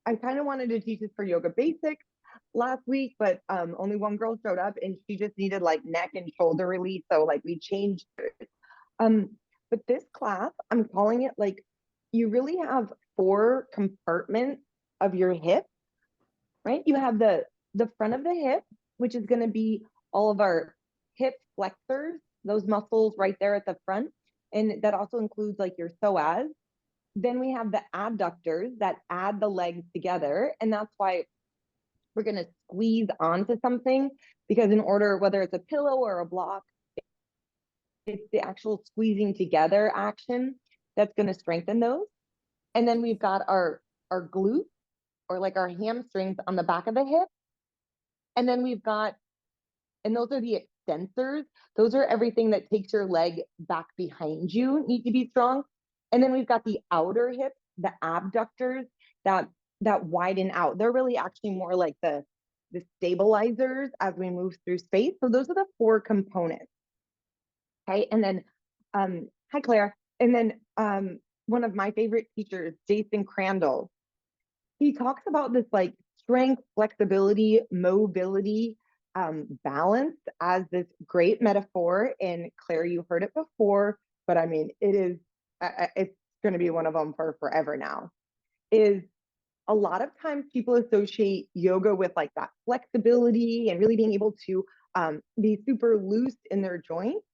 I kind of wanted to teach this for yoga basics last week, but only one girl showed up and she just needed like neck and shoulder release. So like we changed. Um, but this class, I'm calling it like you really have four compartments of your hip, right? You have the front of the hip, which is going to be all of our hip flexors, those muscles right there at the front. And that also includes like your psoas. Then we have the abductors that add the legs together. And that's why we're going to squeeze onto something because in order, whether it's a pillow or a block, it's the actual squeezing together action that's going to strengthen those. And then we've got our glutes or like our hamstrings on the back of the hip. And then we've got, and those are the extensors. Those are everything that takes your leg back behind you, need to be strong. And then we've got the outer hips, the abductors that widen out. They're really actually more like the stabilizers as we move through space. So those are the four components. Okay. And then hi Claire. And then one of my favorite teachers, Jason Crandall, he talks about this like strength, flexibility, mobility, balance as this great metaphor. And Claire, you heard it before, but I mean, it's going to be one of them for forever now. Is a lot of times people associate yoga with like that flexibility and really being able to be super loose in their joints.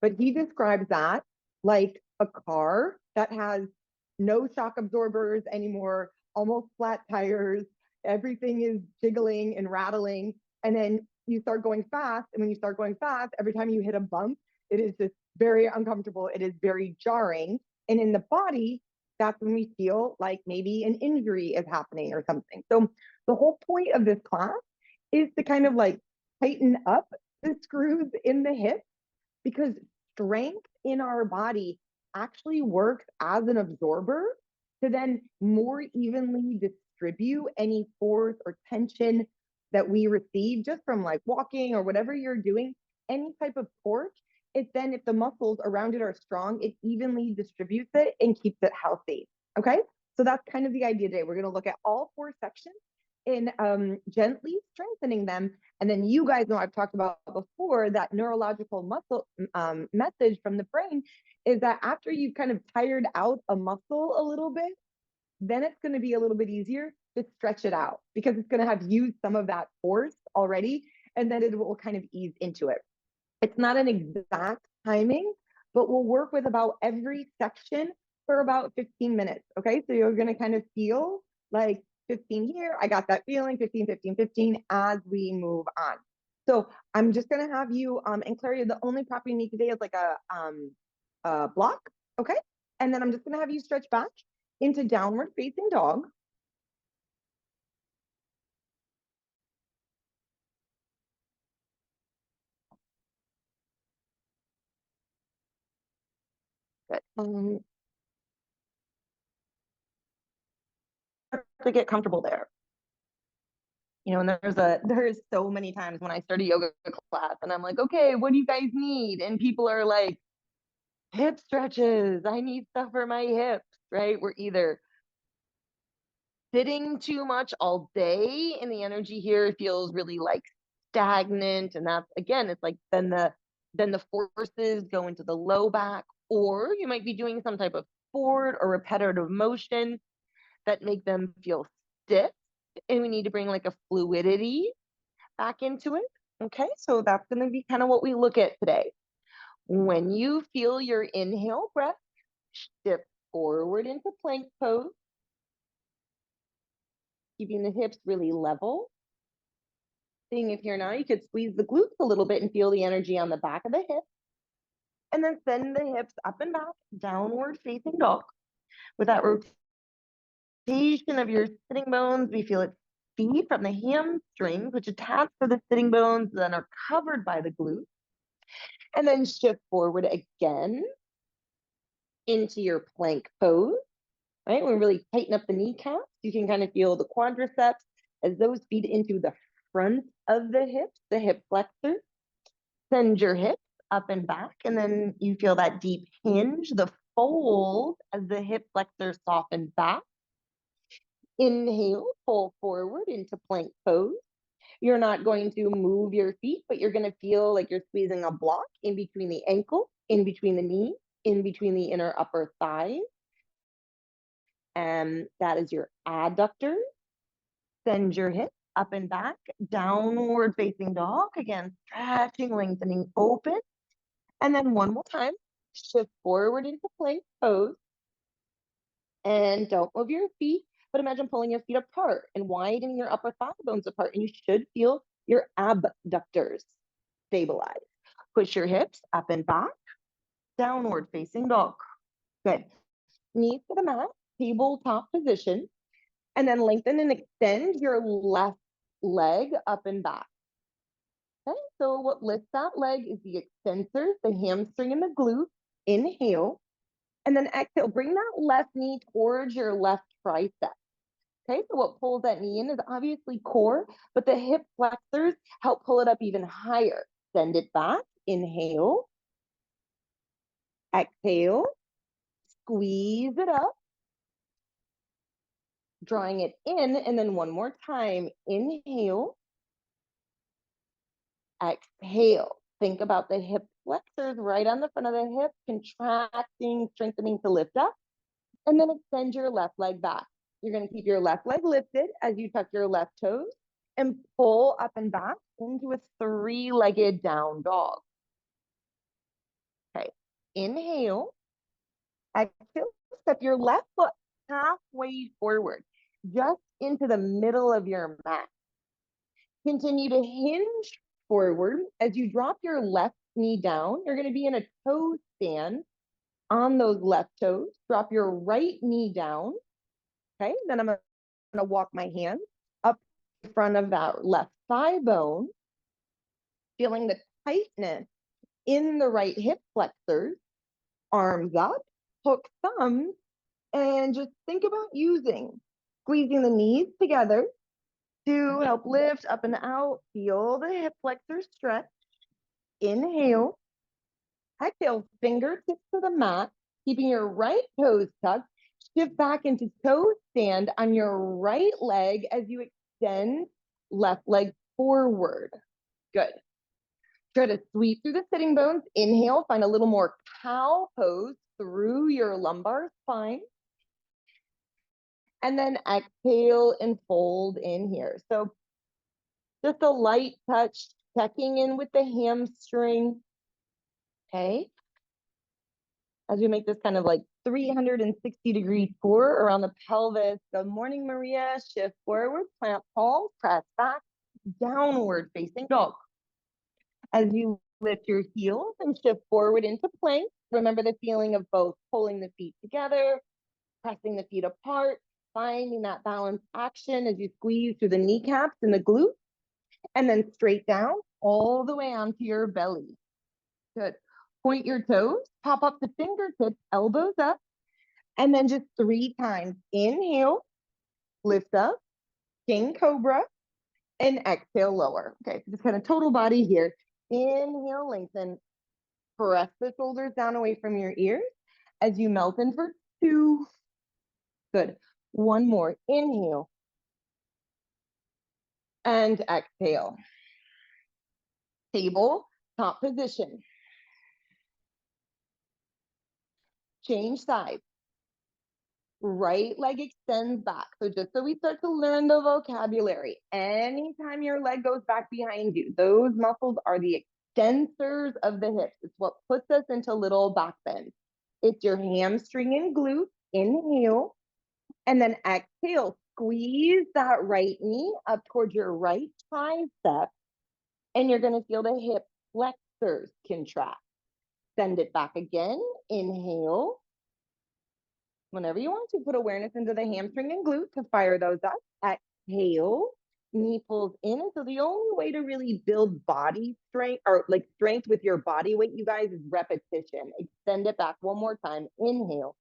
But he describes that like a car that has no shock absorbers anymore, almost flat tires, everything is jiggling and rattling. And then you start going fast. And when you start going fast, every time you hit a bump, it is just very uncomfortable. It is very jarring. And in the body, that's when we feel like maybe an injury is happening or something. So the whole point of this class is to kind of like tighten up the screws in the hip because strength in our body actually works as an absorber to then more evenly distribute any force or tension that we receive just from like walking or whatever you're doing, any type of torque. It then, if the muscles around it are strong, it evenly distributes it and keeps it healthy. Okay. So that's kind of the idea today. We're going to look at all four sections in gently strengthening them. And then you guys know I've talked about before that neurological muscle message from the brain is that after you've kind of tired out a muscle a little bit, then it's going to be a little bit easier to stretch it out because it's going to have used some of that force already, and then it will kind of ease into it. It's not an exact timing, but we'll work with about every section for about 15 minutes. Okay. So you're going to kind of feel like 15 here. I got that feeling 15, 15, 15 as we move on. So I'm just going to have you, and Claria, the only prop you need today is like a block. Okay. And then I'm just going to have you stretch back into downward facing dog. Good. To get comfortable there. You know, and there's so many times when I start a yoga class and I'm like, okay, what do you guys need? And people are like, hip stretches. I need stuff for my hips, right? We're either sitting too much all day and the energy here feels really like stagnant. And that's again, it's like then the forces go into the low back, or you might be doing some type of forward or repetitive motion that make them feel stiff. And we need to bring like a fluidity back into it. Okay, so that's going to be kind of what we look at today. When you feel your inhale breath, shift forward into plank pose, keeping the hips really level. Seeing if here now you could squeeze the glutes a little bit and feel the energy on the back of the hip. And then send the hips up and back, downward facing dog. With that rotation of your sitting bones, we feel it feed from the hamstrings, which attach to the sitting bones, then are covered by the glutes. And then shift forward again into your plank pose, right? We really tighten up the kneecaps. You can kind of feel the quadriceps as those feed into the front of the hips, the hip flexors. Send your hips up and back, and then you feel that deep hinge, the fold as the hip flexors soften back. Inhale, pull forward into plank pose. You're not going to move your feet, but you're going to feel like you're squeezing a block in between the ankle, in between the knee, in between the inner upper thigh. And that is your adductor. Send your hips up and back, downward facing dog. Again, stretching, lengthening, open. And then one more time, shift forward into plank pose. And don't move your feet, but imagine pulling your feet apart and widening your upper thigh bones apart. And you should feel your abductors stabilize. Push your hips up and back, downward facing dog. Good. Knees to the mat, tabletop position, and then lengthen and extend your left leg up and back. Okay, so what lifts that leg is the extensors, the hamstring and the glute. Inhale, and then exhale. Bring that left knee towards your left tricep. Okay, so what pulls that knee in is obviously core, but the hip flexors help pull it up even higher. Send it back. Inhale. Exhale. Squeeze it up. Drawing it in, and then one more time. Inhale. Exhale. Think about the hip flexors right on the front of the hip, contracting, strengthening to lift up, and then extend your left leg back. You're going to keep your left leg lifted as you tuck your left toes and pull up and back into a three-legged down dog. Okay, inhale. Exhale, step your left foot halfway forward, just into the middle of your mat. Continue to hinge forward. As you drop your left knee down, you're going to be in a toe stand on those left toes. Drop your right knee down. Okay, then I'm going to walk my hand up in front of that left thigh bone, feeling the tightness in the right hip flexors, arms up, hook thumbs, and just think about squeezing the knees together to help lift up and out. Feel the hip flexors stretch. Inhale. Exhale, fingertips to the mat, keeping your right toes tucked. Shift back into toe stand on your right leg as you extend left leg forward. Good. Try to sweep through the sitting bones. Inhale, find a little more cow pose through your lumbar spine. And then exhale and fold in here. So just a light touch, checking in with the hamstring. Okay. As we make this kind of like 360-degree tour around the pelvis. Good morning, Maria. Shift forward, plant palms, press back, downward facing dog. As you lift your heels and shift forward into plank, remember the feeling of both pulling the feet together, pressing the feet apart, finding that balance action as you squeeze through the kneecaps and the glutes, and then straight down all the way onto your belly. Good. Point your toes, pop up the fingertips, elbows up, and then just 3 times. Inhale, lift up, king cobra, and exhale, lower. Okay, just kind of total body here. Inhale, lengthen, press the shoulders down away from your ears as you melt in for 2. Good. One more. Inhale. And exhale. Table, top position. Change sides. Right leg extends back. So just so we start to learn the vocabulary, anytime your leg goes back behind you, those muscles are the extensors of the hips. It's what puts us into little back bends. It's your hamstring and glute. Inhale. And then exhale. Squeeze that right knee up towards your right tricep. And you're going to feel the hip flexors contract. Send it back again. Inhale. Whenever you want to, put awareness into the hamstring and glute to fire those up. Exhale. Knee pulls in. And so the only way to really build body strength or like strength with your body weight, you guys, is repetition. Extend it back one more time. Inhale.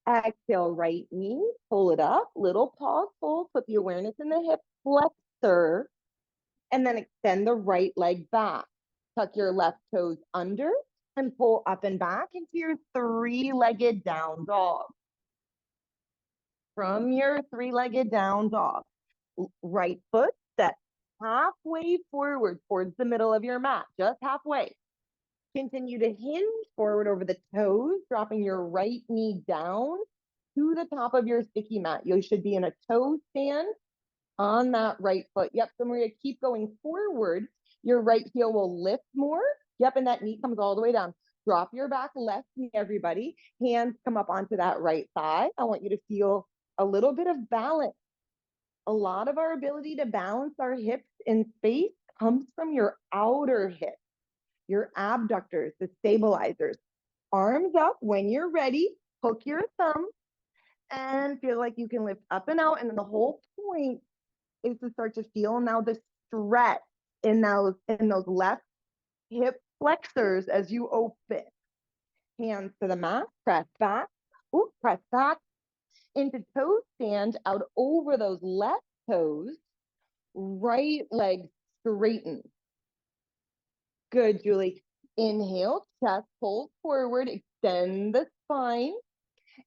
Exhale, right knee, pull it up, little pause, pull, put the awareness in the hip flexor, and then extend the right leg back. Tuck your left toes under and pull up and back into your 3-legged down dog. from your three-legged down dog. Right foot step halfway forward towards the middle of your mat, just halfway. Continue to hinge forward over the toes, dropping your right knee down to the top of your sticky mat. You should be in a toe stand on that right foot. Yep, so Maria, keep going forward. Your right heel will lift more. Yep, and that knee comes all the way down. Drop your back left knee, everybody. Hands come up onto that right thigh. I want you to feel a little bit of balance. A lot of our ability to balance our hips in space comes from your outer hip, your abductors, the stabilizers. Arms up when you're ready. Hook your thumb and feel like you can lift up and out. And then the whole point is to start to feel now the stretch in those left hip flexors as you open. Hands to the mat, press back. Ooh, press back into toe stand out over those left toes. Right leg straighten. Good, Julie. Inhale, chest pulls forward, extend the spine,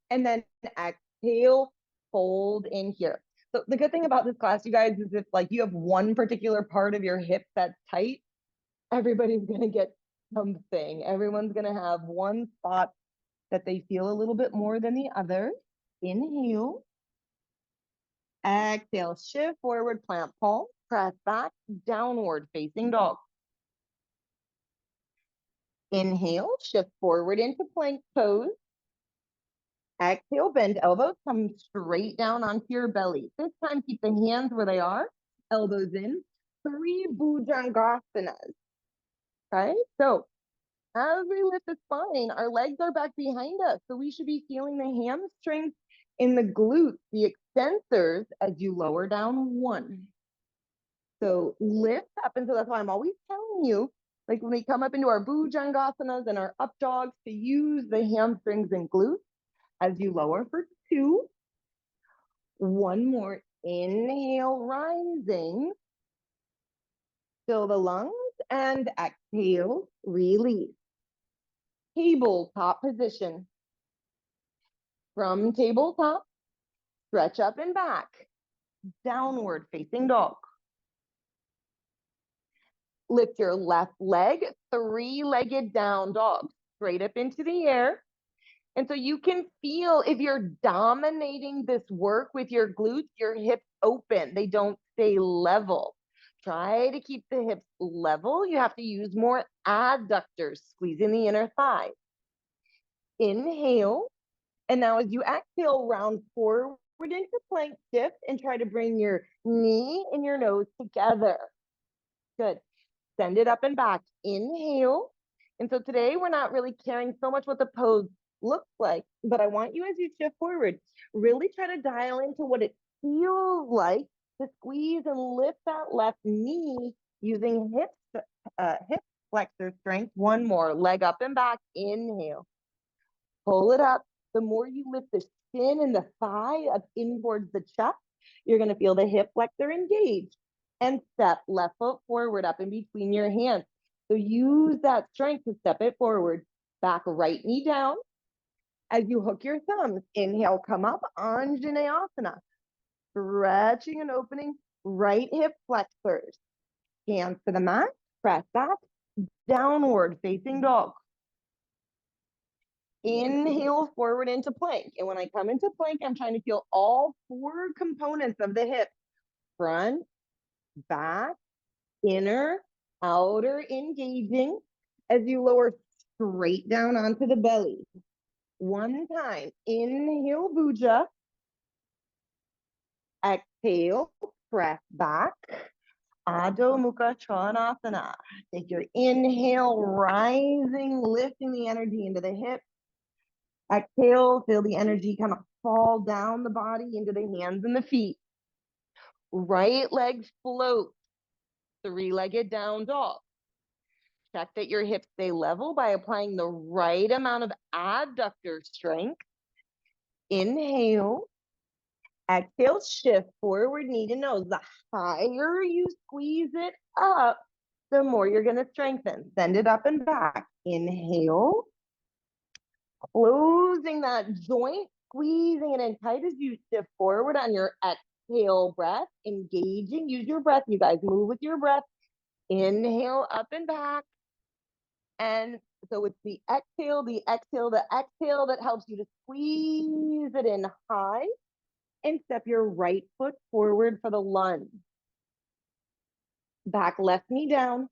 and then exhale, fold in here. So the good thing about this class, you guys, is if like you have one particular part of your hip that's tight, everybody's gonna get something. Everyone's gonna have one spot that they feel a little bit more than the other. Inhale. Exhale, shift forward, plant palm, press back, downward facing dog. Inhale, shift forward into plank pose. Exhale, bend elbows, come straight down onto your belly. This time, keep the hands where they are, elbows in. 3 bhujangasanas. Okay, so as we lift the spine, our legs are back behind us. So we should be feeling the hamstrings in the glutes, the extensors, as you lower down 1. So lift up, and so that's why I'm always telling you, like when we come up into our bhujangasanas and our up dogs, to use the hamstrings and glutes as you lower for 2. 1 more. Inhale, rising. Fill the lungs and exhale, release. Tabletop position. From tabletop, stretch up and back. Downward facing dog. Lift your left leg, 3-legged down dog, straight up into the air. And so you can feel if you're dominating this work with your glutes, your hips open, they don't stay level. Try to keep the hips level. You have to use more adductors, squeezing the inner thigh. Inhale. And now as you exhale, round forward into plank shift and try to bring your knee and your nose together. Good. Send it up and back. Inhale. And so today we're not really caring so much what the pose looks like, but I want you, as you shift forward, really try to dial into what it feels like to squeeze and lift that left knee using hip flexor strength. 1 more. Leg up and back. Inhale. Pull it up. The more you lift the shin and the thigh up in towards the chest, you're going to feel the hip flexor engage. And step left foot forward up in between your hands. So use that strength to step it forward. Back right knee down. As you hook your thumbs, inhale, come up, Anjaneyasana. Stretching and opening right hip flexors. Hands to the mat, press back, downward facing dog. Inhale forward into plank. And when I come into plank, I'm trying to feel all 4 components of the hip. Front, back, inner, outer engaging as you lower straight down onto the belly. 1 time. Inhale, bhuja. Exhale, press back. Adho Mukha Svanasana. Take your inhale, rising, lifting the energy into the hips. Exhale, feel the energy kind of fall down the body into the hands and the feet. Right leg float. 3-legged down dog. Check that your hips stay level by applying the right amount of adductor strength. Inhale. Exhale, shift forward, knee to nose. The higher you squeeze it up, the more you're going to strengthen. Send it up and back. Inhale. Closing that joint squeezing it in tight as you shift forward on your exhale breath, engaging. Use your breath, you guys. Move with your breath. Inhale up and back. And so it's the exhale, the exhale, the exhale that helps you to squeeze it in high and step your right foot forward for the lunge. Back left knee down,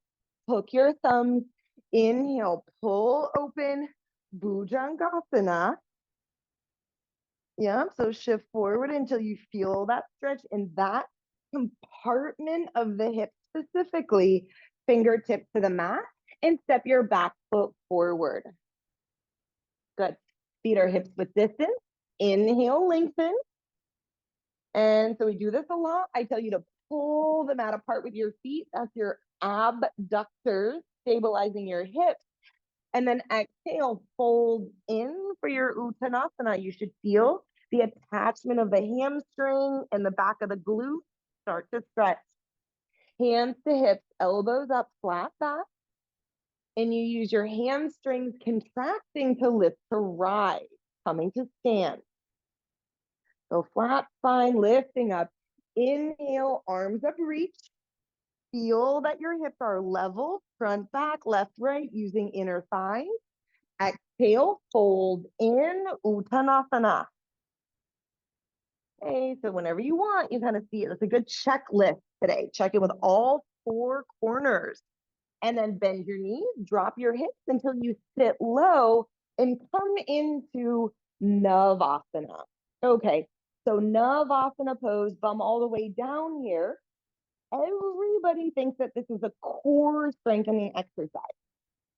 hook your thumbs, inhale, pull open, Bhujangasana. Yeah, so shift forward until you feel that stretch in that compartment of the hip specifically, fingertips to the mat, and step your back foot forward. Good. Feet are hips width distance. Inhale, lengthen. And so we do this a lot. I tell you to pull the mat apart with your feet. That's your abductors, stabilizing your hips. And then exhale, fold in for your Uttanasana. You should feel the attachment of the hamstring and the back of the glute start to stretch. Hands to hips, elbows up, flat back. And you use your hamstrings contracting to lift to rise, coming to stand. So flat spine, lifting up. Inhale, arms up, reach. Feel that your hips are level, front, back, left, right, using inner thighs. Exhale, fold in, Uttanasana. Okay, so whenever you want, you kind of see it. It's a good checklist today. Check it with all four corners. And then bend your knees, drop your hips until you sit low and come into Navasana. Okay, so Navasana pose, bum all the way down here. Everybody thinks that this is a core strengthening exercise.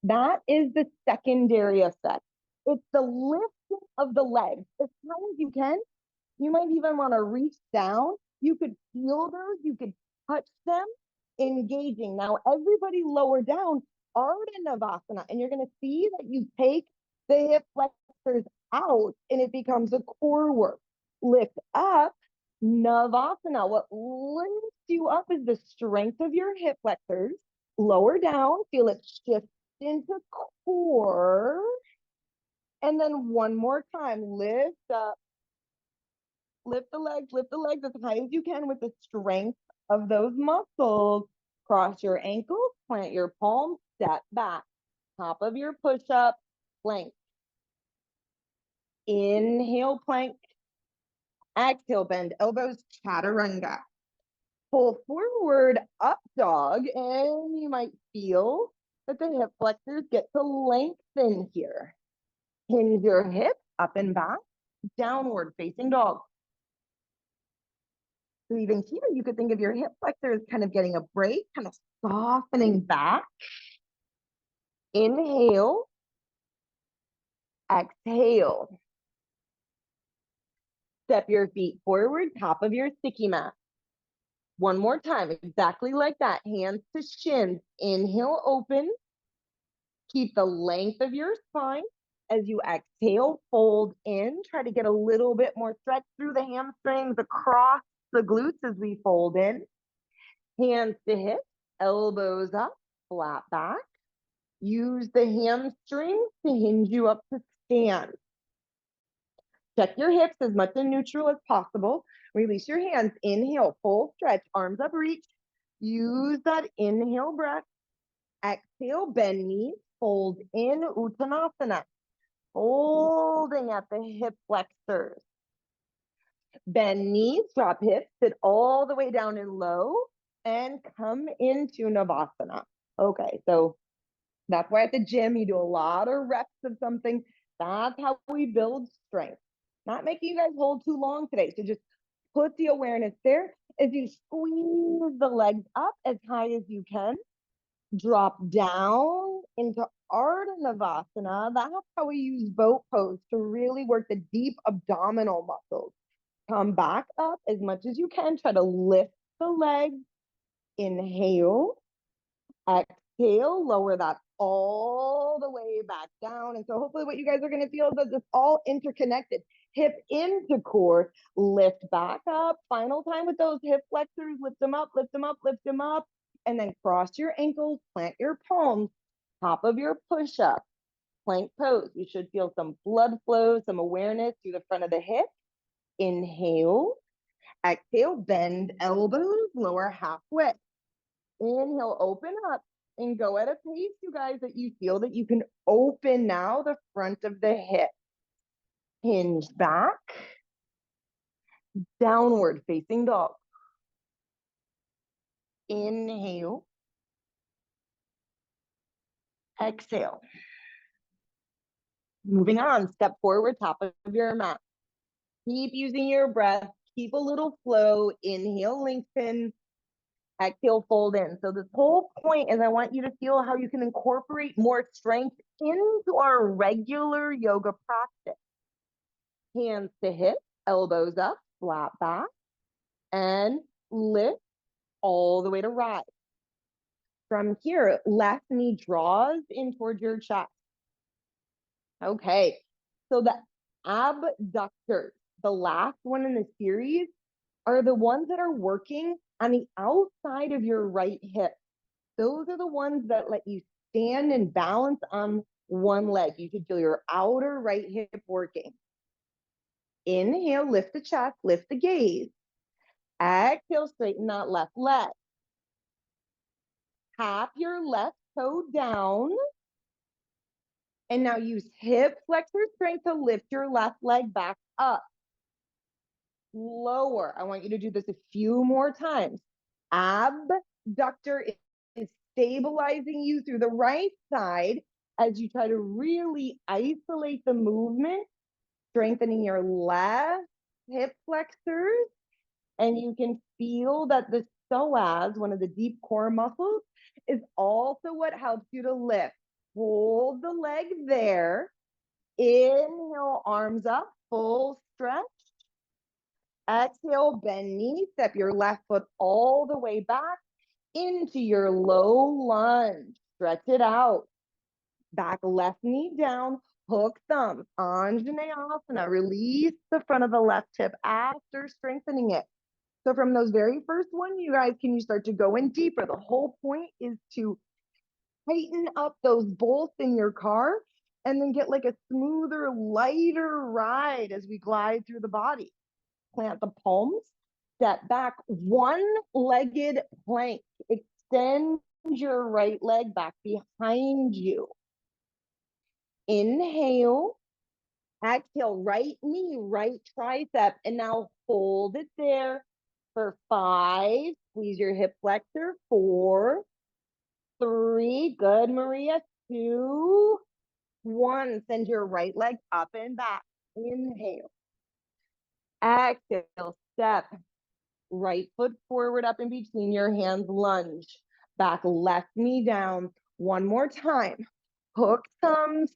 That is the secondary effect. It's the lifting of the legs as high as you can. You might even want to reach down. You could feel those. You could touch them, engaging. Now, everybody lower down, Ardha Navasana, and you're going to see that you take the hip flexors out and it becomes a core work. Lift up, Navasana. What lifts you up is the strength of your hip flexors. Lower down, feel it shift into core. And then one more time, lift up. Lift the legs as high as you can with the strength of those muscles. Cross your ankles, plant your palms, step back. Top of your push-up, plank. Inhale, plank. Exhale, bend elbows, chaturanga. Pull forward, up dog, and you might feel that the hip flexors get to lengthen here. Hinge your hips up and back, downward facing dog. So even here, you could think of your hip flexors kind of getting a break, kind of softening back. Inhale, exhale. Step your feet forward, top of your sticky mat. One more time, exactly like that. Hands to shins. Inhale, open. Keep the length of your spine. As you exhale, fold in. Try to get a little bit more stretch through the hamstrings, across the glutes as we fold in. Hands to hips, elbows up, flat back. Use the hamstrings to hinge you up to stand. Check your hips as much in neutral as possible. Release your hands. Inhale, full stretch, arms up, reach. Use that inhale breath. Exhale, bend knees, fold in, Uttanasana. Holding at the hip flexors. Bend knees, drop hips, sit all the way down and low, and come into Navasana. Okay, so that's why at the gym you do a lot of reps of something. That's how we build strength. Not making you guys hold too long today. So just put the awareness there as you squeeze the legs up as high as you can. Drop down into Ardha Navasana. That's how we use boat pose to really work the deep abdominal muscles. Come back up as much as you can. Try to lift the legs. Inhale. Exhale. Lower that all the way back down. And so hopefully what you guys are going to feel is that it's all interconnected. Hip into core. Lift back up. Final time with those hip flexors. Lift them up, lift them up, lift them up. And then cross your ankles, plant your palms, top of your push-up. plank pose. You should feel some blood flow, some awareness through the front of the hip. Inhale. Exhale, bend elbows, lower halfway. Inhale, open up and go at a pace, you guys, that you feel that you can open now the front of the hip. Hinge back. Downward facing dog. Inhale. Exhale. Moving on, step forward, top of your mat. Keep using your breath. Keep a little flow. Inhale, lengthen. Exhale, fold in. So this whole point is I want you to feel how you can incorporate more strength into our regular yoga practice. Hands to hips, elbows up, flat back, and lift all the way to rise. From here, left knee draws in towards your chest. Okay, so the abductors, the last one in the series, are the ones that are working on the outside of your right hip. Those are the ones that let you stand and balance on one leg. You should feel your outer right hip working. Inhale, lift the chest, lift the gaze. Exhale, straighten that left leg. Tap your left toe down. And now use hip flexor strength to lift your left leg back up. Lower. I want you to do this a few more times. Abductor is stabilizing you through the right side as you try to really isolate the movement, strengthening your left hip flexors. And you can feel that the psoas, one of the deep core muscles, is also what helps you to lift. Hold the leg there. Inhale, arms up, full stretch. Exhale, bend knee, step your left foot all the way back into your low lunge. Stretch it out. Back left knee down, hook thumbs, Anjaneyasana. Release the front of the left hip after strengthening it. So from those very first one, you guys, can you start to go in deeper? The whole point is to tighten up those bolts in your car and then get like a smoother, lighter ride as we glide through the body. Plant the palms, step back, one-legged plank. Extend your right leg back behind you. Inhale, exhale, right knee, right tricep, and now hold it there for 5. Squeeze your hip flexor. 4, 3, good, Maria. 2, 1. Send your right leg up and back. Inhale. Exhale, step. Right foot forward up in between your hands, lunge. Back left knee down. One more time. Hook thumbs.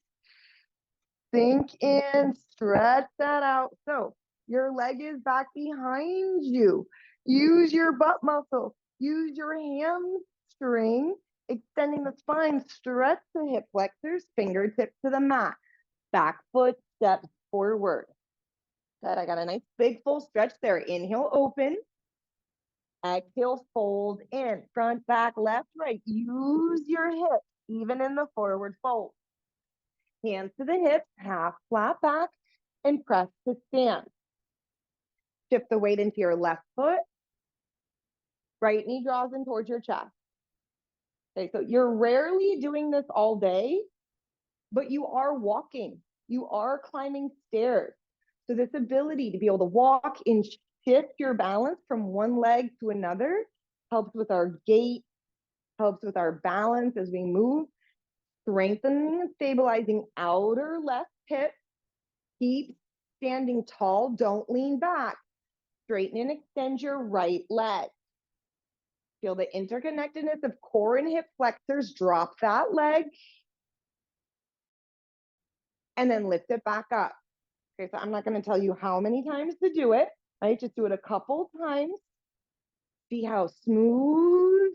Sink in, stretch that out. So your leg is back behind you. Use your butt muscle. Use your hamstring, extending the spine. Stretch the hip flexors, fingertips to the mat. Back foot steps forward. Good, I got a nice big full stretch there. Inhale, open. Exhale, fold in. Front, back, left, right. Use your hips, even in the forward fold. Hands to the hips, half flat back, and press to stand. Shift the weight into your left foot. Right knee draws in towards your chest. Okay, so you're rarely doing this all day, but you are walking. You are climbing stairs. So this ability to be able to walk and shift your balance from one leg to another helps with our gait, helps with our balance as we move. Strengthening and stabilizing outer left hip. Keep standing tall. Don't lean back. Straighten and extend your right leg. Feel the interconnectedness of core and hip flexors. Drop that leg. And then lift it back up. Okay, so I'm not going to tell you how many times to do it, right? Just do it a couple times. See how smooth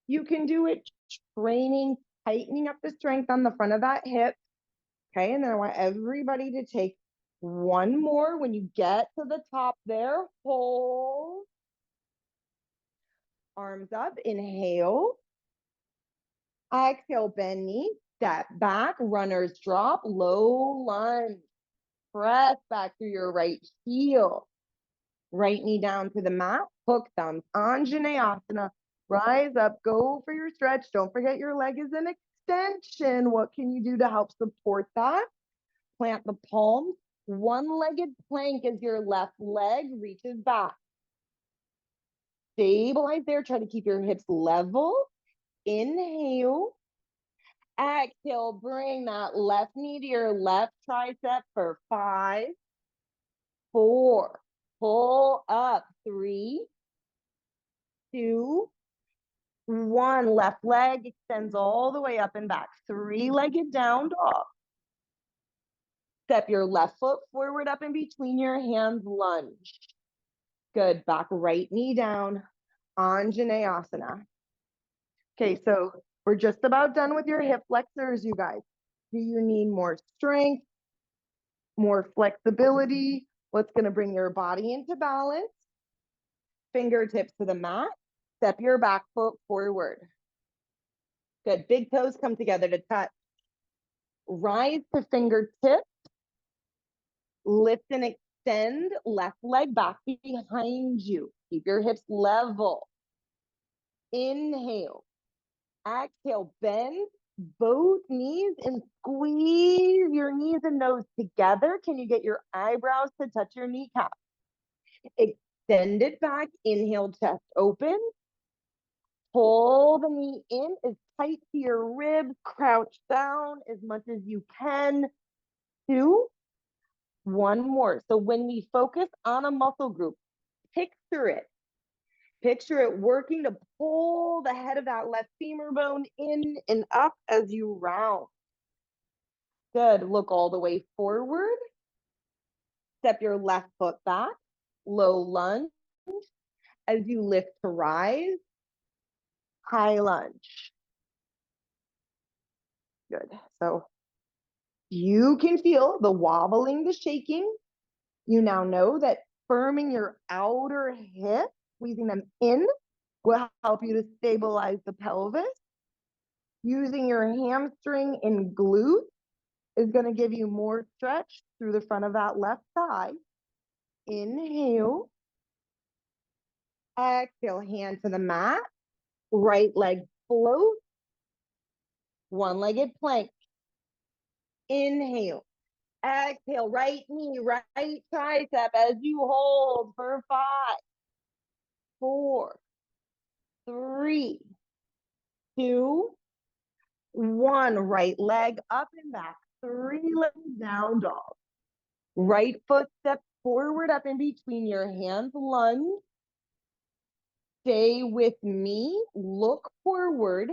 you can do it. Training, tightening up the strength on the front of that hip. Okay, and then I want everybody to take one more. When you get to the top there, hold. Arms up, inhale. Exhale, bend knee, Step back, runner's drop, low lunge. Press back through your right heel. Right knee down to the mat, hook thumbs, Anjaneyasana. Rise up, go for your stretch. Don't forget your leg is an extension. What can you do to help support that? Plant the palms. One-legged plank as your left leg reaches back. Stabilize there. Try to keep your hips level. Inhale. Exhale, bring that left knee to your left tricep for 5, 4. Pull up. 3, 2, 1. Left leg extends all the way up and back. 3-legged down dog. Step your left foot forward up in between your hands, lunge. Good. Back right knee down, Anjaneyasana. Okay, so we're just about done with your hip flexors, you guys. Do you need more strength, more flexibility? What's going to bring your body into balance? Fingertips to the mat. Step your back foot forward. Good. Big toes come together to touch. Rise to fingertips. Lift and extend. Left leg back behind you. Keep your hips level. Inhale. Exhale. Bend both knees and squeeze your knees and nose together. Can you get your eyebrows to touch your kneecap? Extend it back. Inhale, chest open. Pull the knee in as tight to your ribs. Crouch down as much as you can. 2. 1 more. So when we focus on a muscle group, picture it. Picture it working to pull the head of that left femur bone in and up as you round. Good. Look all the way forward. Step your left foot back. Low lunge. As you lift to rise, high lunge. Good. So you can feel the wobbling, the shaking. You now know that firming your outer hips, squeezing them in, will help you to stabilize the pelvis. Using your hamstring and glute is going to give you more stretch through the front of that left thigh. Inhale. Exhale, hand to the mat. Right leg float. One-legged plank. Inhale. Exhale, right knee, right tricep as you hold for 5, 4, 3, 2, 1. Right leg up and back. 3-legged down dog. Right foot step forward up in between your hands, lunge. Stay with me. Look forward.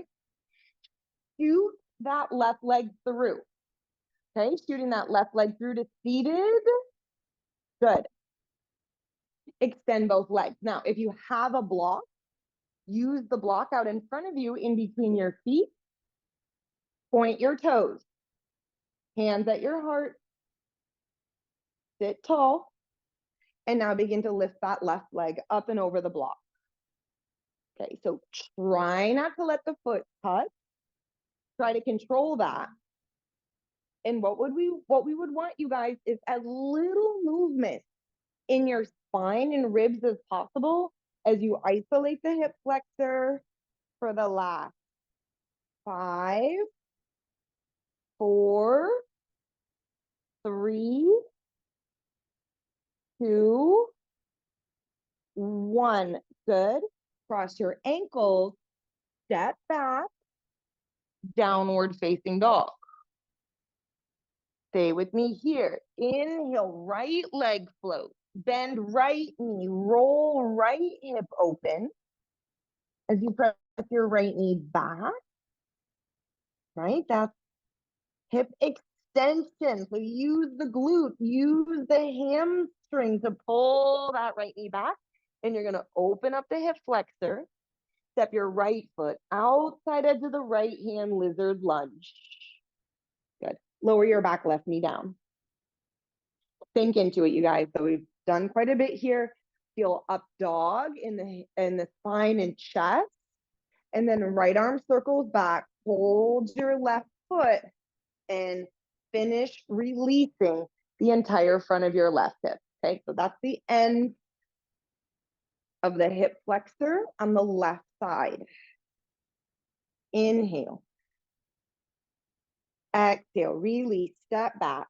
Shoot that left leg through. Okay, shooting that left leg through to seated. Good. Extend both legs. Now, if you have a block, use the block out in front of you in between your feet. Point your toes. Hands at your heart. Sit tall. And now begin to lift that left leg up and over the block. Okay, so try not to let the foot touch. Try to control that. And what we would want, you guys, is as little movement in your spine and ribs as possible as you isolate the hip flexor for the last 5, 4, 3, 2, 1. Good. Cross your ankles, step back, downward facing dog. Stay with me here. Inhale, right leg float. Bend right knee, roll right hip open as you press your right knee back. Right? That's hip extension. So use the glute, use the hamstring to pull that right knee back. And you're going to open up the hip flexor. Step your right foot outside edge of the right hand, lizard lunge. Good. Lower your back left knee down. Sink into it, you guys. So we've done quite a bit here. Feel up dog in the spine and chest. And then right arm circles back. Hold your left foot and finish releasing the entire front of your left hip. Okay, so that's the end of the hip flexor on the left side. Inhale. Exhale, release, step back.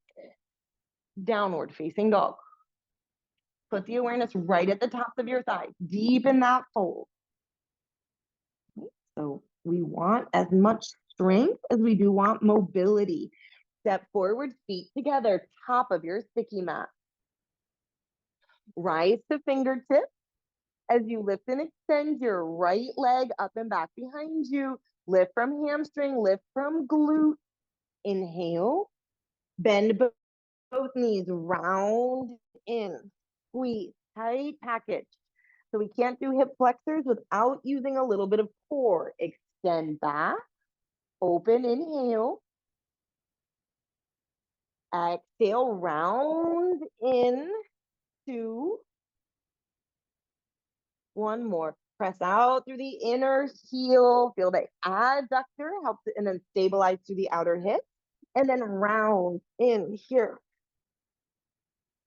Downward facing dog. Put the awareness right at the tops of your thighs, deep in that fold. So we want as much strength as we do want mobility. Step forward, feet together, top of your sticky mat. Rise to fingertips as you lift and extend your right leg up and back behind you. Lift from hamstring, lift from glute. Inhale, bend both knees, round in, squeeze, tight package. So we can't do hip flexors without using a little bit of core. Extend back, open, inhale. Exhale, round in, 2. One more. Press out through the inner heel. Feel the adductor helps it, and then stabilize through the outer hip. And then round in here.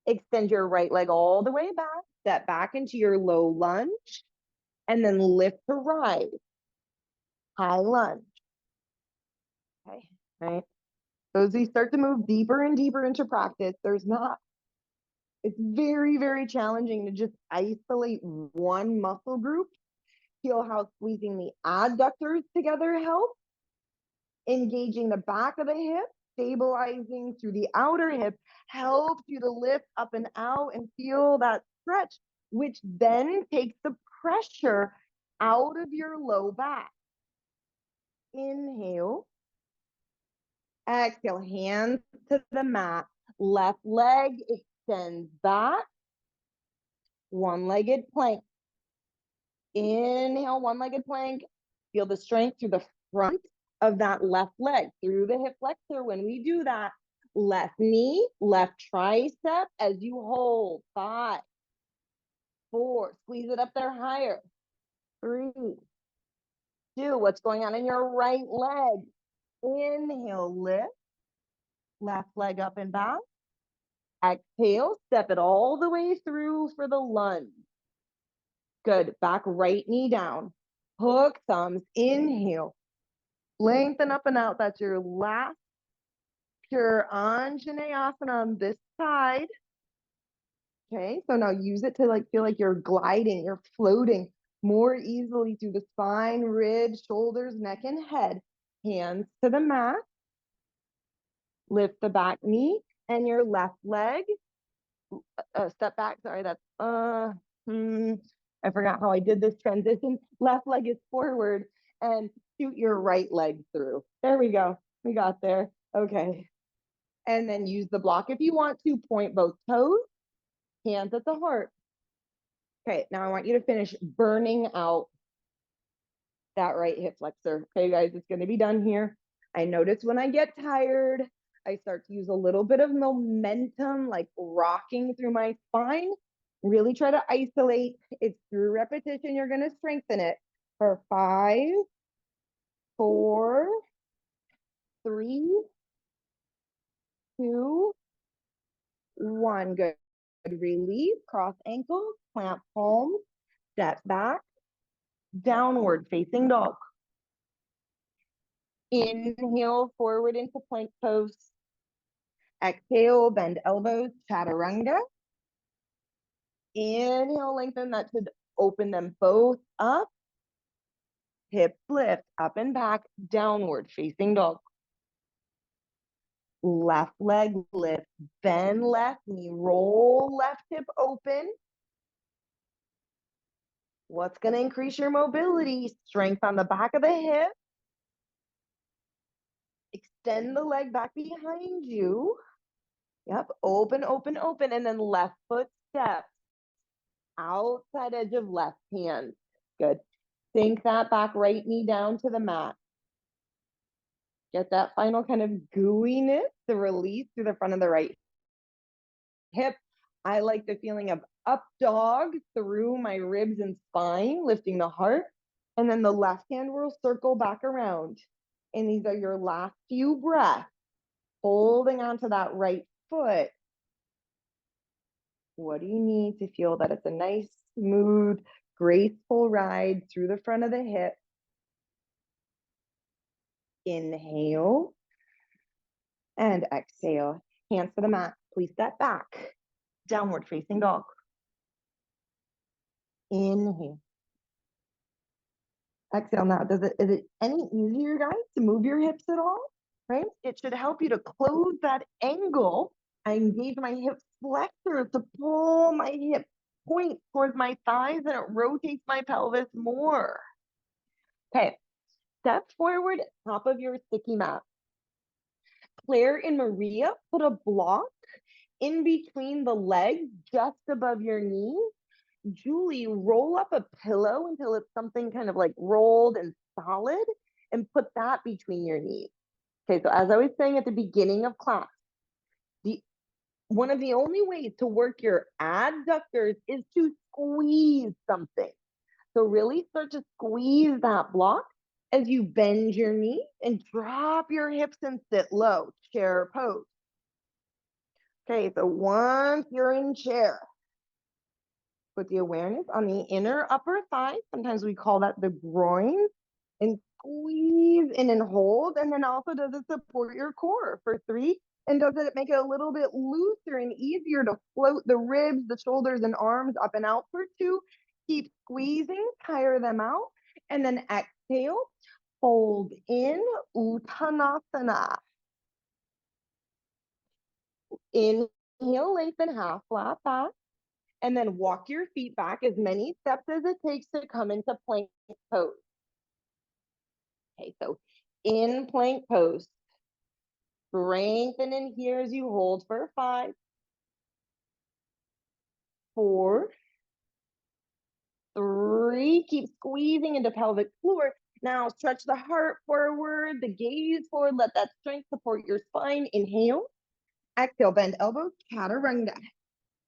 Extend your right leg all the way back. Step back into your low lunge. And then lift to rise. High lunge. Okay, right? So as we start to move deeper and deeper into practice, it's very, very challenging to just isolate one muscle group. Feel how squeezing the adductors together helps, engaging the back of the hip, stabilizing through the outer hip, helps you to lift up and out and feel that stretch, which then takes the pressure out of your low back. Inhale. Exhale, hands to the mat. Left leg extends back. One-legged plank. Inhale, one-legged plank. Feel the strength through the front of that left leg, through the hip flexor. When we do that, left knee, left tricep as you hold. 5, 4, squeeze it up there higher. 3, 2, what's going on in your right leg? Inhale, lift. Left leg up and back. Exhale, step it all the way through for the lunge. Good. Back right knee down. Hook thumbs. Inhale. Lengthen up and out. That's your last pure Anjaneyasana on this side. Okay, so now use it to feel like you're gliding, you're floating more easily through the spine, ribs, shoulders, neck, and head. Hands to the mat. Lift the back knee and your left leg. Step back. Sorry, that's I forgot how I did this transition. Left leg is forward and shoot your right leg through. There we go. We got there. Okay. And then use the block if you want to. Point both toes, hands at the heart. Okay, now I want you to finish burning out that right hip flexor. Okay, guys, it's going to be done here. I notice when I get tired, I start to use a little bit of momentum, like rocking through my spine. Really try to isolate. It's through repetition. You're going to strengthen it for 5, 4, 3, 2, 1. Good. Release, cross ankles, plant palms, step back, downward facing dog. Inhale forward into plank pose. Exhale, bend elbows, chaturanga. Inhale, lengthen. That should open them both up. Hips lift, up and back, downward facing dog. Left leg lift, bend left knee, roll left hip open. What's going to increase your mobility? Strength on the back of the hip. Extend the leg back behind you. Yep, open, open, open, and then left foot steps. Outside edge of left hand. Good. Sink that back right knee down to the mat. Get that final kind of gooiness, the release through the front of the right hip. I like the feeling of up dog through my ribs and spine, lifting the heart. And then the left hand will circle back around. And these are your last few breaths, holding onto that right foot. What do you need to feel that it's a nice, smooth, graceful ride through the front of the hip? Inhale and exhale. Hands to the mat. Please step back. Downward facing dog. Inhale. Exhale. Now, is it any easier, guys, to move your hips at all? Right? It should help you to close that angle. I engage my hip flexors to pull my hip point towards my thighs, and it rotates my pelvis more. Okay, step forward, top of your sticky mat. Claire and Maria, put a block in between the legs, just above your knees. Julie, roll up a pillow until it's something kind of like rolled and solid, and put that between your knees. Okay, so as I was saying at the beginning of class, one of the only ways to work your adductors is to squeeze something. So really start to squeeze that block as you bend your knees and drop your hips and sit low, chair pose. Okay, so once you're in chair, put the awareness on the inner upper thigh. Sometimes we call that the groin. And squeeze in and hold. And then also, does it support your core for 3? And does it make it a little bit looser and easier to float the ribs, the shoulders, and arms up and out for 2? Keep squeezing, tire them out. And then exhale, fold in, Uttanasana. Inhale, lengthen half flat back. And then walk your feet back as many steps as it takes to come into plank pose. Okay, so in plank pose, strengthen in here as you hold for 5, 4, 3. Keep squeezing into pelvic floor. Now stretch the heart forward, the gaze forward. Let that strength support your spine. Inhale. Exhale, bend elbows, chaturanga.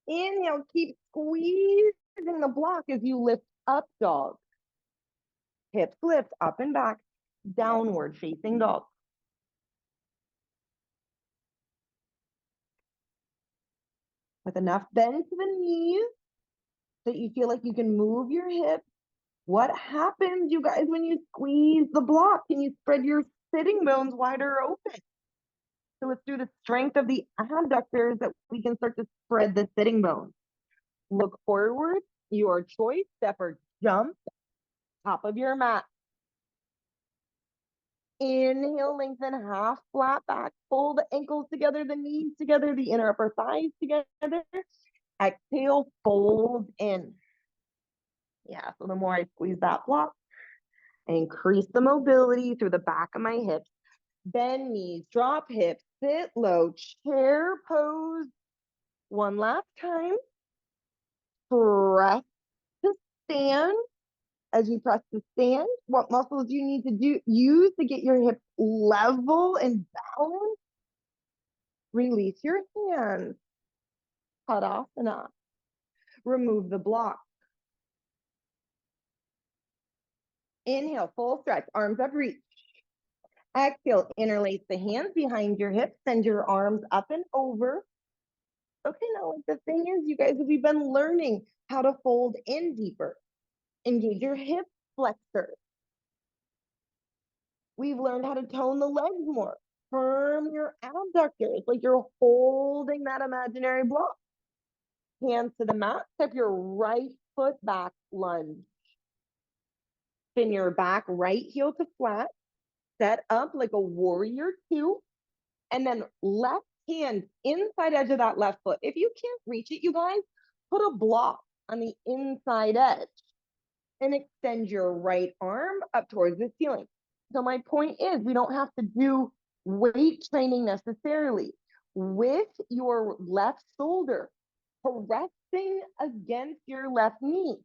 Inhale, keep squeezing the block as you lift up dog. Hips lift up and back, downward facing dog. With enough bend to the knees that you feel like you can move your hips. What happens, you guys, when you squeeze the block? Can you spread your sitting bones wider open? So it's through the strength of the adductors that we can start to spread the sitting bones. Look forward, your choice, step or jump, top of your mat. Inhale, lengthen half flat back, pull the ankles together, the knees together, the inner upper thighs together. Exhale, fold in. Yeah, so the more I squeeze that block, I increase the mobility through the back of my hips. Bend knees, drop hips, sit low, chair pose. One last time. Press to stand. As you press to stand, what muscles do you need to use to get your hips level and balanced? Release your hands. Tadasana. Remove the block. Inhale, full stretch, arms up, reach. Exhale, interlace the hands behind your hips, send your arms up and over. Okay, now the thing is, you guys, we've been learning how to fold in deeper. Engage your hip flexors. We've learned how to tone the legs more. Firm your abductors, like you're holding that imaginary block. Hands to the mat, step your right foot back, lunge. Spin your back right heel to flat. Set up like a warrior 2. And then left hand inside edge of that left foot. If you can't reach it, you guys, put a block on the inside edge and extend your right arm up towards the ceiling. So my point is, we don't have to do weight training necessarily. With your left shoulder pressing against your left knee,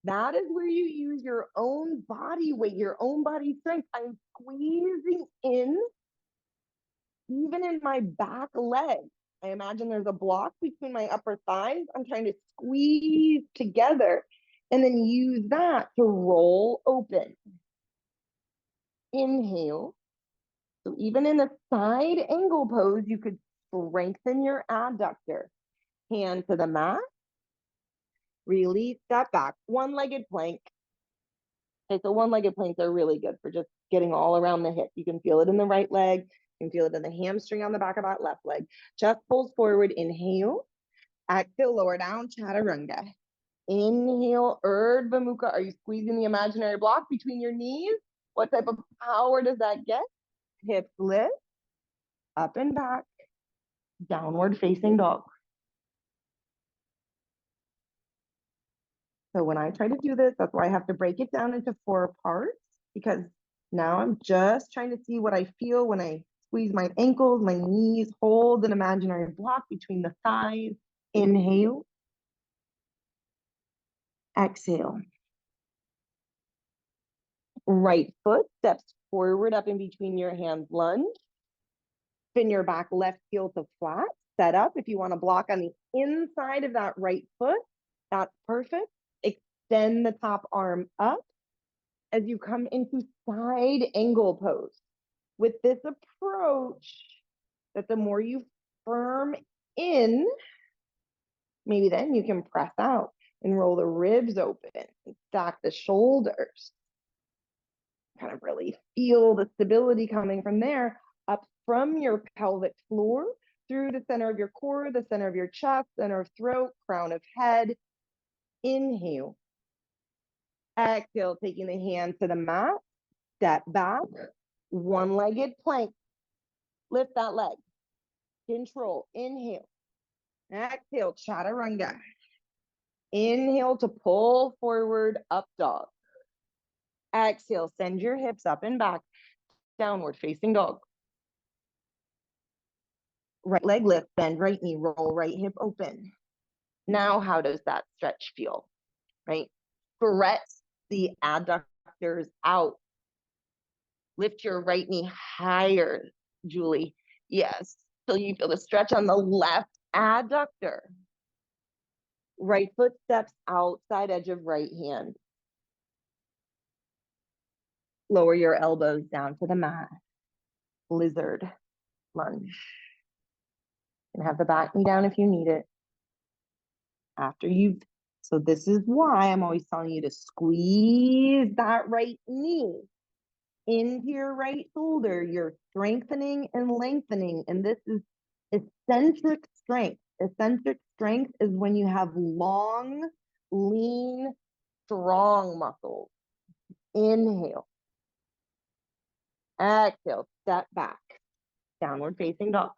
that is where you use your own body weight, your own body strength. I'm squeezing in, even in my back leg. I imagine there's a block between my upper thighs. I'm trying to squeeze together and then use that to roll open. Inhale. So even in a side angle pose, you could strengthen your adductor. Hand to the mat, release, step back, one-legged plank. Okay, so one-legged planks are really good for just getting all around the hip. You can feel it in the right leg. You can feel it in the hamstring on the back of that left leg. Chest pulls forward, inhale. Exhale, lower down, chaturanga. Inhale, Urdhva Mukha. Are you squeezing the imaginary block between your knees? What type of power does that get? Hips lift, up and back, downward facing dog. So when I try to do this, that's why I have to break it down into 4 parts, because now I'm just trying to see what I feel when I squeeze my ankles, my knees, hold an imaginary block between the thighs. Inhale. Exhale. Right foot steps forward up in between your hands, lunge. Spin your back left heel to flat. Set up. If you want to block on the inside of that right foot, that's perfect. Extend the top arm up as you come into side angle pose. With this approach, that the more you firm in, maybe then you can press out and roll the ribs open and stack the shoulders. Kind of really feel the stability coming from there, up from your pelvic floor, through the center of your core, the center of your chest, center of throat, crown of head. Inhale. Exhale, taking the hands to the mat. Step back, one-legged plank. Lift that leg. Control. Inhale. Exhale, chaturanga. Inhale to pull forward, up dog. Exhale, send your hips up and back, downward facing dog. Right leg lift, bend right knee, roll right hip open. Now, how does that stretch feel? Right? Stretch the adductors out. Lift your right knee higher, Julie. Yes. So you feel the stretch on the left adductor. Right foot steps outside edge of right hand. Lower your elbows down to the mat. Lizard lunge. And have the back knee down if you need it. After you've, so this is why I'm always telling you to squeeze that right knee into your right shoulder. You're strengthening and lengthening. And this is eccentric strength. Eccentric strength is when you have long, lean, strong muscles. Inhale. Exhale. Step back. Downward facing dog.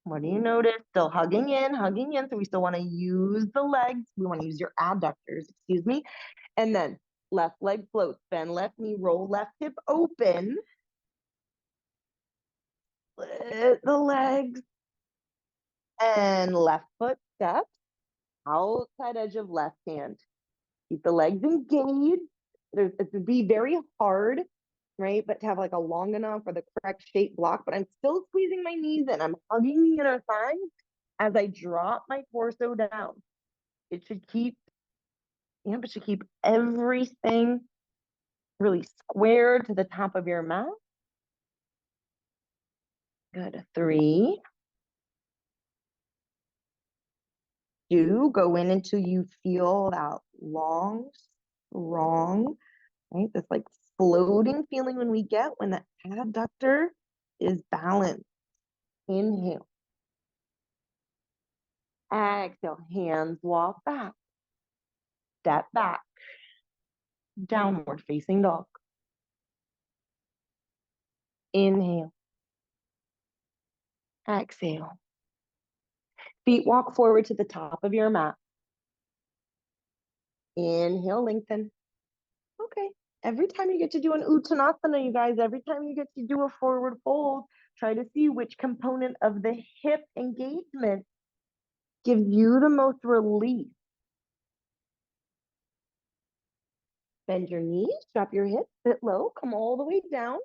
What do you notice? Still hugging in, hugging in. So we still want to use the legs. We want to use your adductors, excuse me. And then left leg floats, bend left knee, roll left hip open. Split the legs. And left foot steps outside edge of left hand. Keep the legs engaged. It would be very hard, right? But to have like a long enough or the correct shape block, but I'm still squeezing my knees in. I'm hugging the inner thighs as I drop my torso down. It should keep, it should keep everything really squared to the top of your mat. Good. 3, 2, go in until you feel that long, strong, right? This like floating feeling when we get when the adductor is balanced. Inhale. Exhale, hands walk back. Step back. Downward facing dog. Inhale. Exhale. Feet walk forward to the top of your mat. Inhale, lengthen. Okay. Every time you get to do an Uttanasana, you guys, every time you get to do a forward fold, try to see which component of the hip engagement gives you the most relief. Bend your knees, drop your hips, sit low, come all the way down.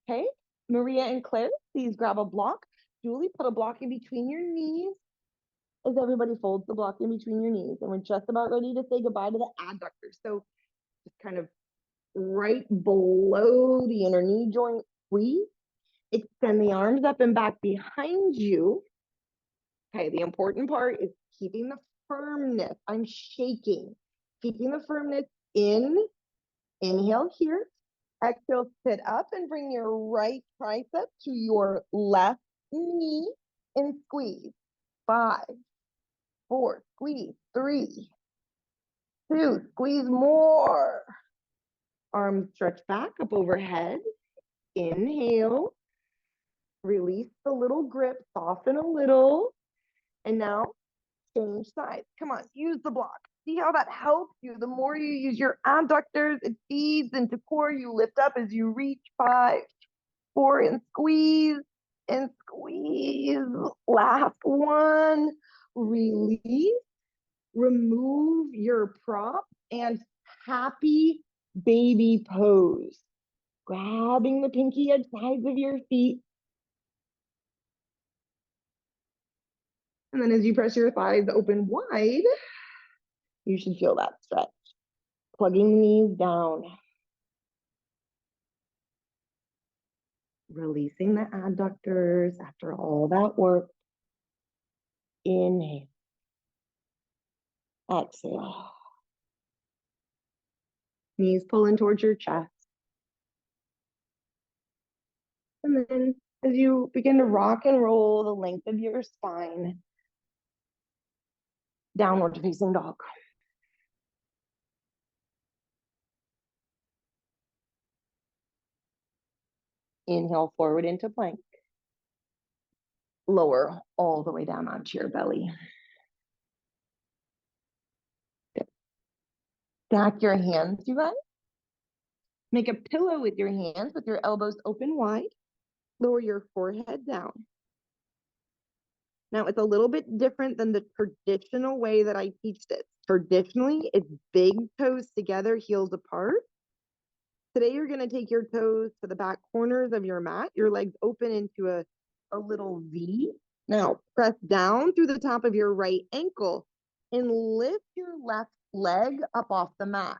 Okay. Maria and Claire, please grab a block. Julie, put a block in between your knees as everybody folds the block in between your knees. And we're just about ready to say goodbye to the adductors. So just kind of right below the inner knee joint. Squeeze. Extend the arms up and back behind you. Okay, the important part is keeping the firmness. I'm shaking. Keeping the firmness in. Inhale here. Exhale, sit up and bring your right tricep to your left knee and squeeze. 5, 4, squeeze. 3, 2, squeeze more. Arms stretch back up overhead. Inhale. Release the little grip, soften a little. And now change sides. Come on, use the block. See how that helps you? The more you use your abductors, it feeds into core. You lift up as you reach. 5, 4, and squeeze. And squeeze. Last one. Release. Remove your prop and happy baby pose. Grabbing the pinky edge sides of your feet. And then as you press your thighs open wide, you should feel that stretch. Plugging the knees down. Releasing the adductors after all that work. Inhale. Exhale. Knees pulling towards your chest. And then as you begin to rock and roll the length of your spine, downward facing dog. Inhale forward into plank. Lower all the way down onto your belly. Good. Stack your hands, you guys. Make a pillow with your hands with your elbows open wide. Lower your forehead down. Now, it's a little bit different than the traditional way that I teach this. Traditionally, it's big toes together, heels apart. Today, you're going to take your toes to the back corners of your mat, your legs open into a little V. Now, press down through the top of your right ankle and lift your left leg up off the mat.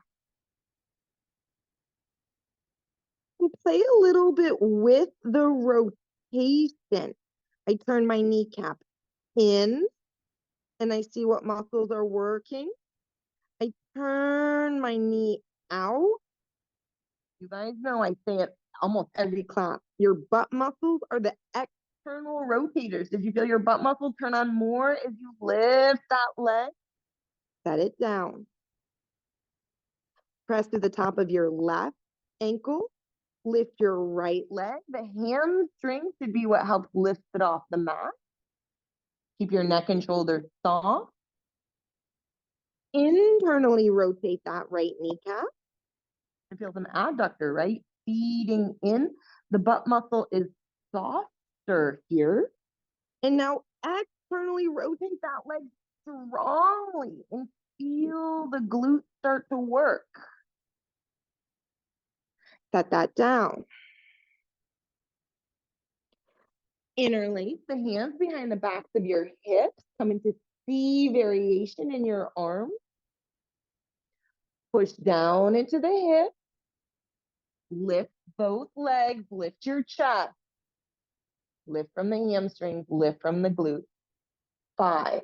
And play a little bit with the rotation. I turn my kneecap in and I see what muscles are working. I turn my knee out. You guys know I say it almost every class. Your butt muscles are the external rotators. Did you feel your butt muscles turn on more as you lift that leg? Set it down. Press to the top of your left ankle. Lift your right leg. The hamstring should be what helps lift it off the mat. Keep your neck and shoulders soft. Internally rotate that right kneecap. I feel some adductor, right? Feeding in. The butt muscle is softer here. And now externally rotate that leg strongly and feel the glutes start to work. Set that down. Interlace the hands behind the backs of your hips. Come into C variation in your arms. Push down into the hip. Lift both legs. Lift your chest. Lift from the hamstrings. Lift from the glutes. 5,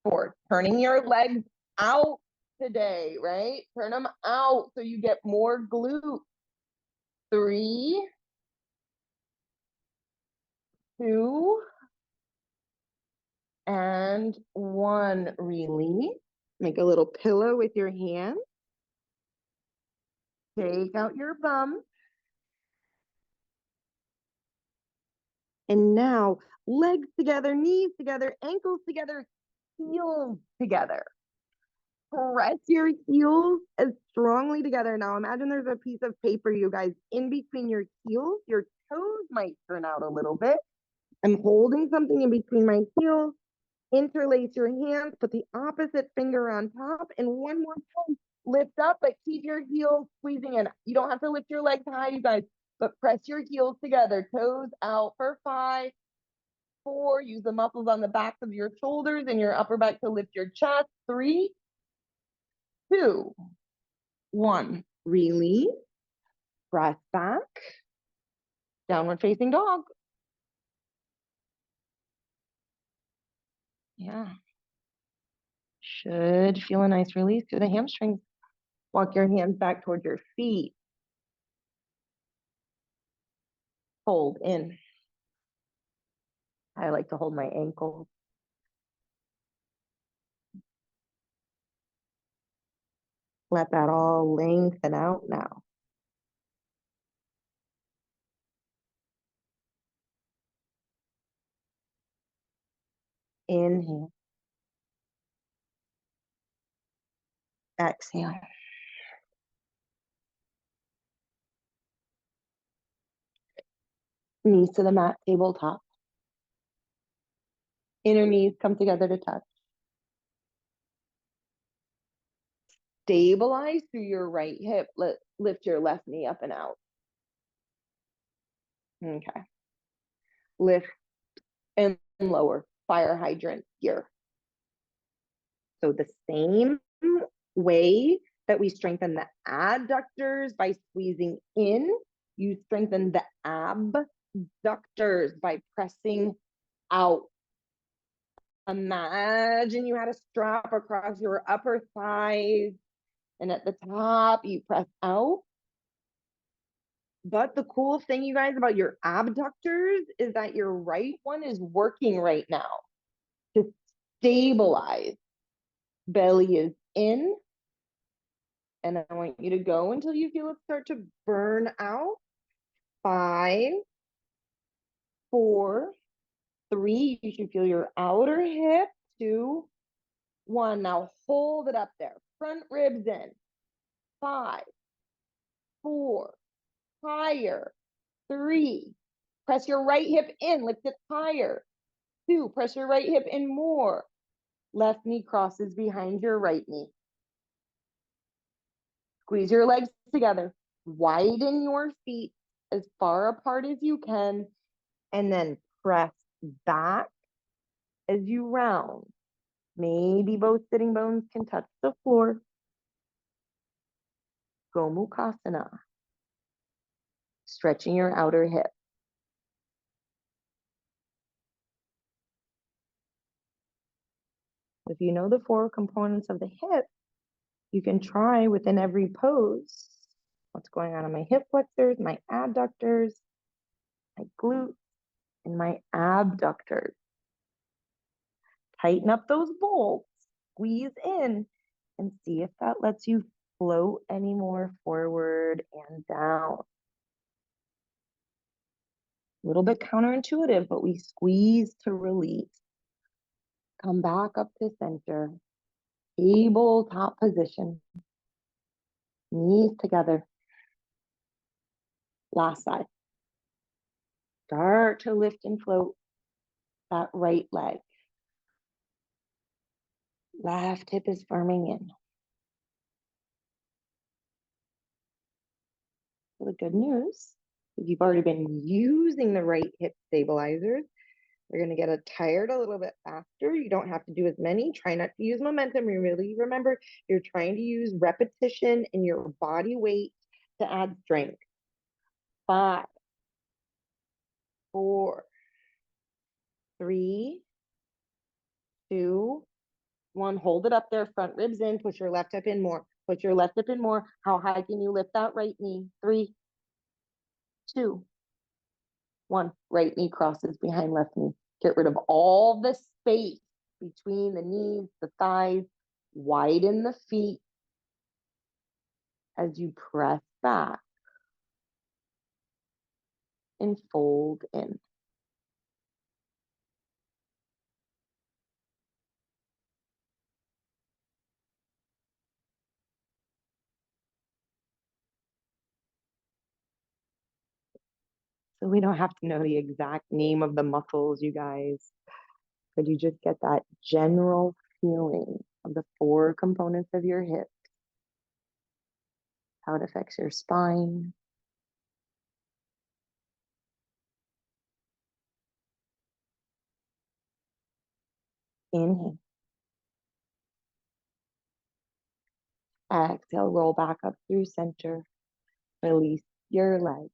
4. Turning your legs out today, right? Turn them out so you get more glute. 3, 2, and 1. Release. Make a little pillow with your hand. Take out your bum. And now, legs together, knees together, ankles together, heels together. Press your heels as strongly together. Now, imagine there's a piece of paper, you guys, in between your heels. Your toes might turn out a little bit. I'm holding something in between my heels. Interlace your hands, put the opposite finger on top, and one more time, lift up, but keep your heels squeezing in. You don't have to lift your legs high, you guys, but press your heels together, toes out for 5, 4, use the muscles on the backs of your shoulders and your upper back to lift your chest. 3, 2, one. Release, press back, downward facing dog. Yeah. Should feel a nice release through the hamstrings. Walk your hands back towards your feet. Hold in. I like to hold my ankles. Let that all lengthen out now. Inhale. Exhale. Knees to the mat, tabletop. Inner knees come together to touch. Stabilize through your right hip. Lift your left knee up and out. Okay. Lift and lower. Fire hydrant here. So the same way that we strengthen the adductors by squeezing in, you strengthen the abductors by pressing out. Imagine you had a strap across your upper thighs, and at the top, you press out. But the cool thing, you guys, about your abductors is that your right one is working right now to stabilize. Belly is in. And I want you to go until you feel it start to burn out. 5, 4, 3. You should feel your outer hip. 2, 1. Now hold it up there. Front ribs in. 5, 4. Higher. 3. Press your right hip in. Lift it higher. 2. Press your right hip in more. Left knee crosses behind your right knee. Squeeze your legs together. Widen your feet as far apart as you can. And then press back as you round. Maybe both sitting bones can touch the floor. Gomukhasana. Stretching your outer hip. If you know the 4 components of the hip, you can try within every pose what's going on in my hip flexors, my adductors, my glutes, and my abductors. Tighten up those bolts, squeeze in, and see if that lets you float any more forward and down. A little bit counterintuitive, but we squeeze to release. Come back up to center. Tabletop position. Knees together. Last side. Start to lift and float that right leg. Left hip is firming in. The good news is you've already been using the right hip stabilizers. You're going to get tired a little bit faster. You don't have to do as many. Try not to use momentum. You really remember you're trying to use repetition and your body weight to add strength. 5, 4, 3, 2, 1. Hold it up there. Front ribs in. Push your left hip in more. Push your left hip in more. How high can you lift that right knee? 3, 2, 1. Right knee crosses behind left knee. Get rid of all the space between the knees, the thighs. Widen the feet as you press back and fold in. So we don't have to know the exact name of the muscles, you guys. Could you just get that general feeling of the 4 components of your hip, how it affects your spine? Inhale. Exhale, roll back up through center. Release your legs.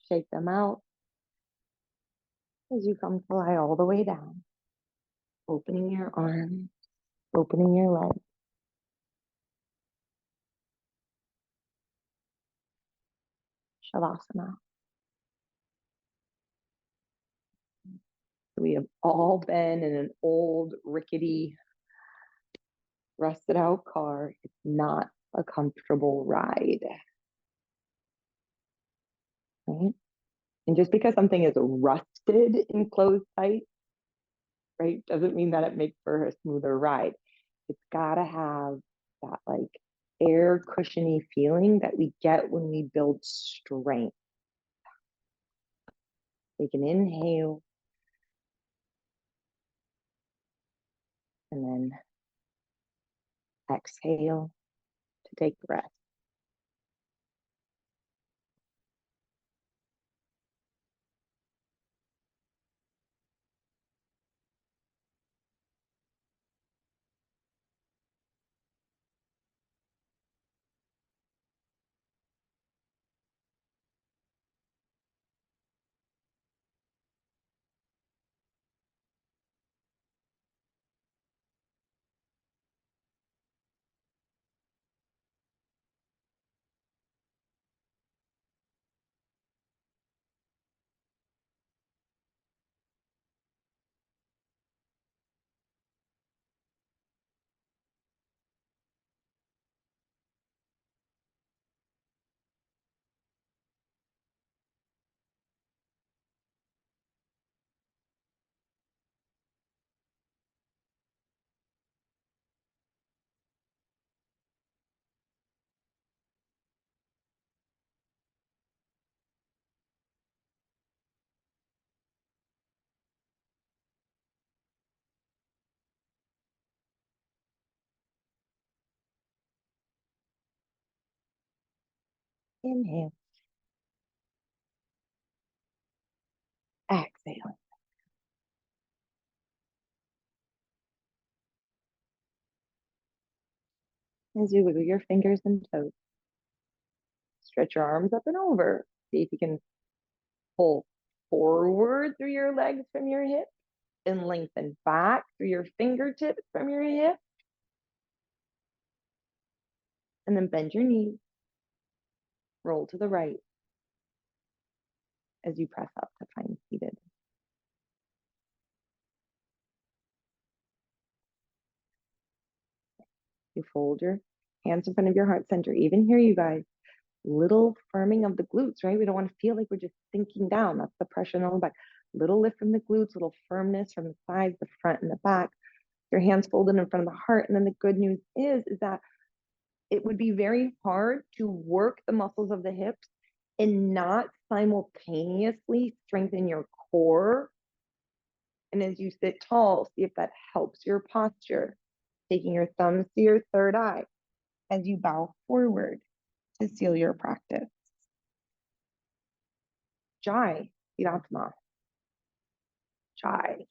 Shake them out as you come to lie all the way down. Opening your arms, opening your legs. Shavasana. We have all been in an old, rickety, rusted out car. It's not a comfortable ride. Right? And just because something is rusted and closed tight, right, doesn't mean that it makes for a smoother ride. It's got to have that like air cushiony feeling that we get when we build strength. Take an inhale and then exhale to take breath. Inhale, exhale. As you wiggle your fingers and toes, stretch your arms up and over. See if you can pull forward through your legs from your hips and lengthen back through your fingertips from your hips. And then bend your knees, roll to the right as you press up to find seated. You fold your hands in front of your heart center. Even here, you guys, little firming of the glutes, right? We don't want to feel like we're just sinking down. That's the pressure in the lower back. Little lift from the glutes, little firmness from the sides, the front and the back. Your hands folded in front of the heart. And then the good news is that it would be very hard to work the muscles of the hips and not simultaneously strengthen your core. And as you sit tall, see if that helps your posture. Taking your thumbs to your third eye as you bow forward to seal your practice. Jai, Siddhartha, Jai.